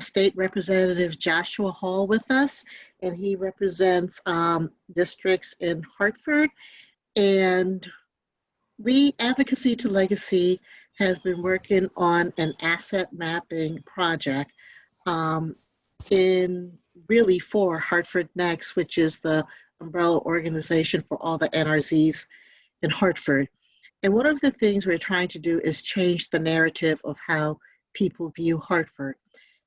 State Representative Joshua Hall with us, and he represents districts in Hartford. And we, Advocacy to Legacy, has been working on an asset mapping project um, in really for Hartford Next, which is the umbrella organization for all the NRZs in Hartford. And one of the things we're trying to do is change the narrative of how people view Hartford.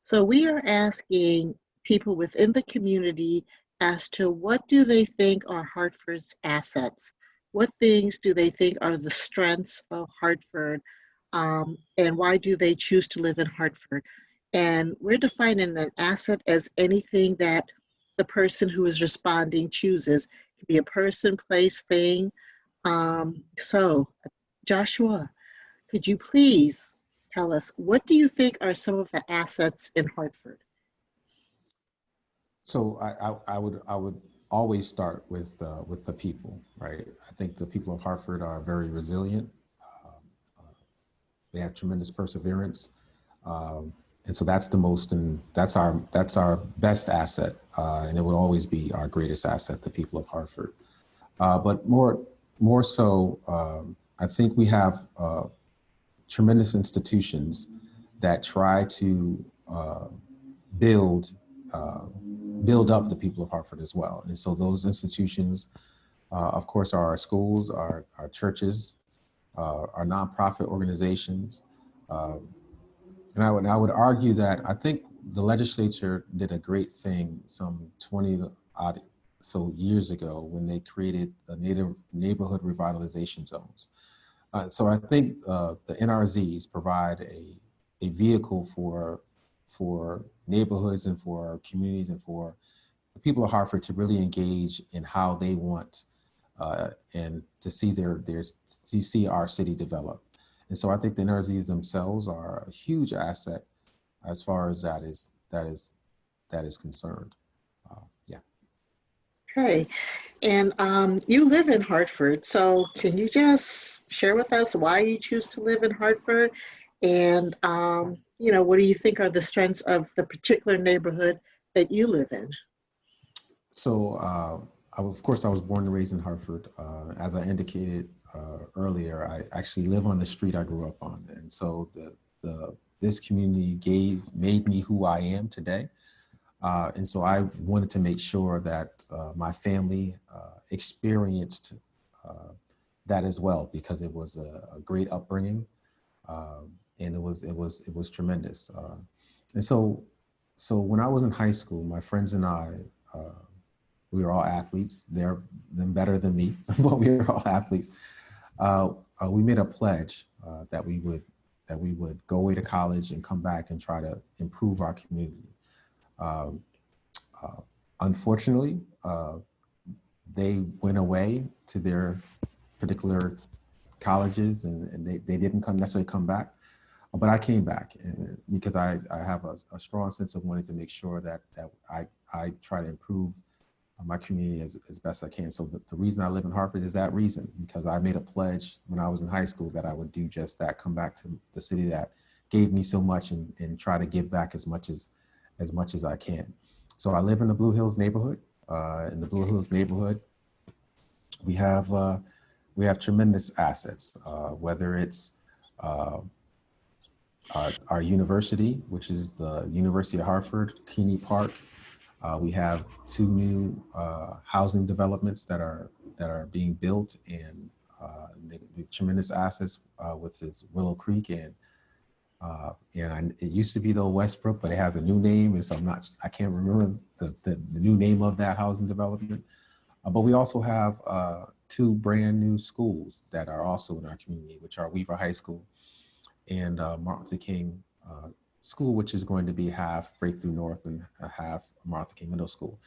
So we are asking people within the community as to what do they think are Hartford's assets? What things do they think are the strengths of Hartford? And why do they choose to live in Hartford? And we're defining an asset as anything that the person who is responding chooses. It could be a person, place, thing. So, Joshua, could you please tell us what do you think are some of the assets in Hartford? So I would always start with the people, right? I think the people of Hartford are very resilient. They have tremendous perseverance, and so that's the most, and that's our best asset, and it will always be our greatest asset, the people of Hartford. But more so, I think we have tremendous institutions that try to build uh, build up the people of Hartford as well. And so those institutions, of course, are our schools, our churches, our nonprofit organizations. Uh, and I would argue that I think the legislature did a great thing some 20 odd so years ago when they created the neighborhood revitalization zones. So I think the NRZs provide a vehicle for neighborhoods and for communities and for the people of Hartford to really engage in how they want and to see to see our city develop. And so I think the NRZs themselves are a huge asset as far as that is concerned. Yeah. Okay, and you live in Hartford, so can you just share with us why you choose to live in Hartford? And, what do you think are the strengths of the particular neighborhood that you live in? So, of course, I was born and raised in Hartford. As I indicated earlier, I actually live on the street I grew up on, and so this community made me who I am today. And so I wanted to make sure that my family experienced that as well, because it was a great upbringing, and it was tremendous. And so when I was in high school, my friends and I, we were all athletes. They're them better than me, but we were all athletes. We made a pledge that we would go away to college and come back and try to improve our community. Um, Unfortunately, they went away to their particular colleges, and they didn't necessarily come back. But I came back because I have a strong sense of wanting to make sure that I try to improve my community as best I can. So the reason I live in Hartford is that reason, because I made a pledge when I was in high school that I would do just that, come back to the city that gave me so much, and try to give back as much as I can. So I live in the Blue Hills neighborhood. In the Blue Hills neighborhood, we have tremendous assets, whether it's uh, our university, which is the University of Hartford, Keeney Park. We have two new housing developments that are being built, and the tremendous assets, which is Willow Creek and it used to be the Westbrook, but it has a new name, and so I can't remember the new name of that housing development. But we also have two brand new schools that are also in our community, which are Weaver High School and Martin Luther King School, which is going to be half Breakthrough North and half Martin Luther King Middle School.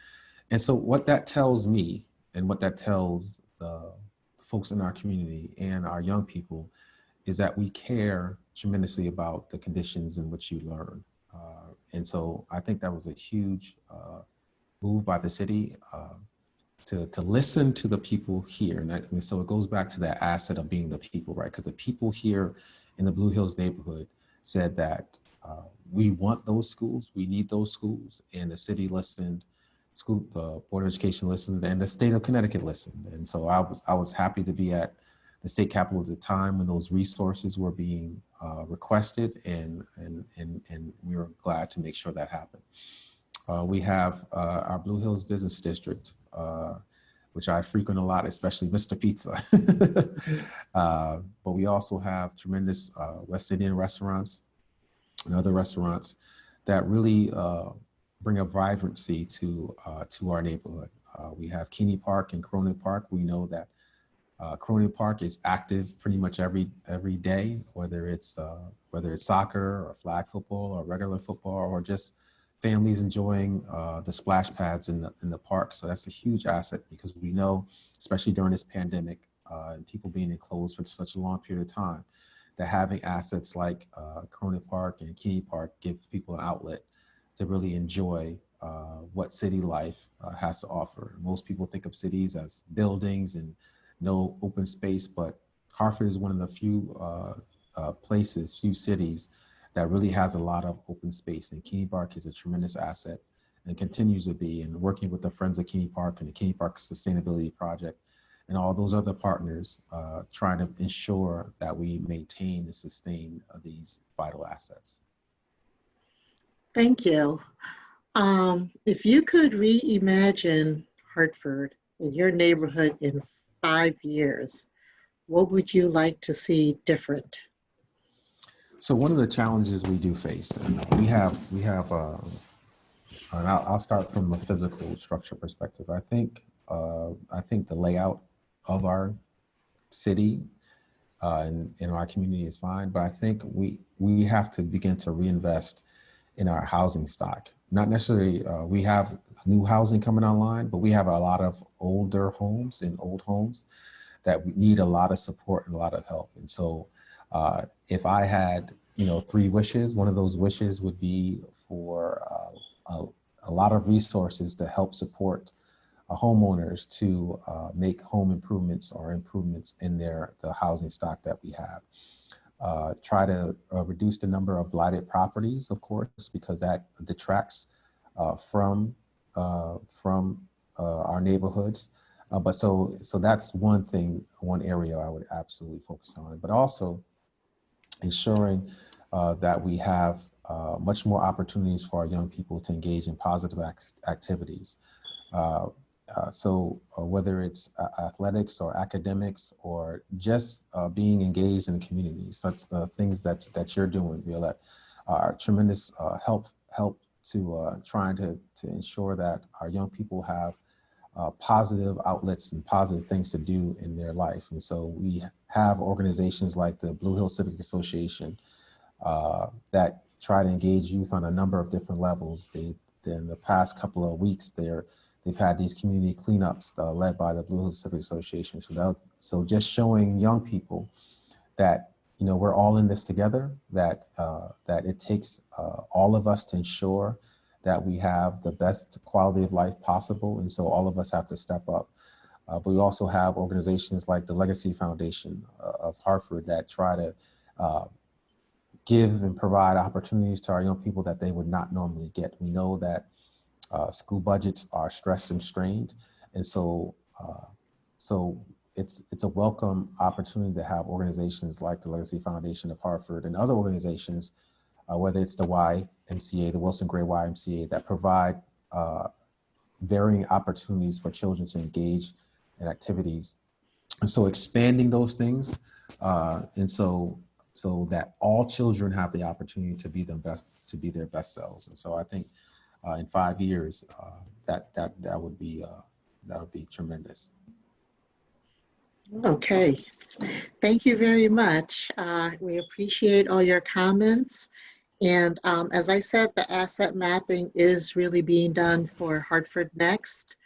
And so what that tells me, and what that tells the folks in our community and our young people, is that we care tremendously about the conditions in which you learn. And so I think that was a huge move by the city to listen to the people here. And so it goes back to that asset of being the people, right? Because the people here in the Blue Hills neighborhood said that we want those schools, we need those schools, and the city listened, the Board of Education listened, and the state of Connecticut listened. And so I was happy to be at the state capitol at the time when those resources were being requested, and we were glad to make sure that happened. We have our Blue Hills Business District, which I frequent a lot, especially Mr. Pizza. But we also have tremendous West Indian restaurants and other restaurants that really bring a vibrancy to our neighborhood. We have Keeney Park and Cronin Park. We know that Cronin Park is active pretty much every day, whether it's soccer or flag football or regular football, or just families enjoying the splash pads in the park. So that's a huge asset, because we know, especially during this pandemic and people being enclosed for such a long period of time, that having assets like Cronin Park and Keeney Park give people an outlet to really enjoy what city life has to offer. Most people think of cities as buildings and no open space, but Hartford is one of the few few cities that really has a lot of open space. And Keeney Park is a tremendous asset and continues to be. And working with the Friends of Keeney Park and the Keeney Park Sustainability Project and all those other partners, trying to ensure that we maintain and sustain these vital assets. Thank you. If you could reimagine Hartford in your neighborhood in 5 years, what would you like to see different? So one of the challenges we do face, and we have, and I'll start from a physical structure perspective. I think the layout of our city and in our community is fine, but I think we have to begin to reinvest in our housing stock. Not necessarily, we have new housing coming online, but we have a lot of older homes and old homes that need a lot of support and a lot of help. And so if I had, 3 wishes, one of those wishes would be for a lot of resources to help support homeowners to make home improvements or improvements in the housing stock that we have. Try to reduce the number of blighted properties, of course, because that detracts from our neighborhoods. But so that's one thing, one area I would absolutely focus on. But also ensuring that we have much more opportunities for our young people to engage in positive activities. So whether it's athletics or academics or just being engaged in the community, such things that you're doing, Violette, are tremendous help to trying to ensure that our young people have positive outlets and positive things to do in their life. And so we have organizations like the Blue Hill Civic Association that try to engage youth on a number of different levels. In the past couple of weeks, they've had these community cleanups led by the Blue Hill Civic Association. So just showing young people that we're all in this together, that it takes all of us to ensure that we have the best quality of life possible. And so all of us have to step up. But we also have organizations like the Legacy Foundation of Hartford that try to give and provide opportunities to our young people that they would not normally get. We know that school budgets are stressed and strained. And so it's a welcome opportunity to have organizations like the Legacy Foundation of Hartford and other organizations, whether it's the YMCA, the Wilson Gray YMCA, that provide varying opportunities for children to engage in activities. And so expanding those things, and so that all children have the opportunity to be their best selves. And so I think in 5 years, that would be tremendous. Okay, thank you very much. We appreciate all your comments. And as I said, the asset mapping is really being done for Hartford Next.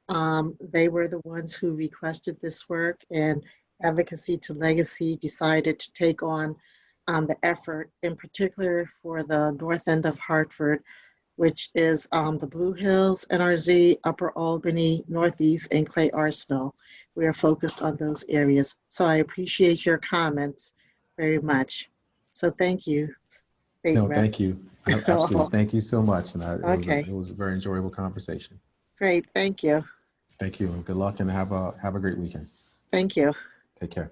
They were the ones who requested this work, and Advocacy to Legacy decided to take on the effort, in particular for the north end of Hartford, which is the Blue Hills, NRZ, Upper Albany, Northeast, and Clay Arsenal. We are focused on those areas. So I appreciate your comments very much. So thank you. Great, No, Matt. thank you. Absolutely. Thank you so much. And Okay, it was a very enjoyable conversation. great. Thank you. Thank you, and good luck, and have a great weekend. Thank you. Take care.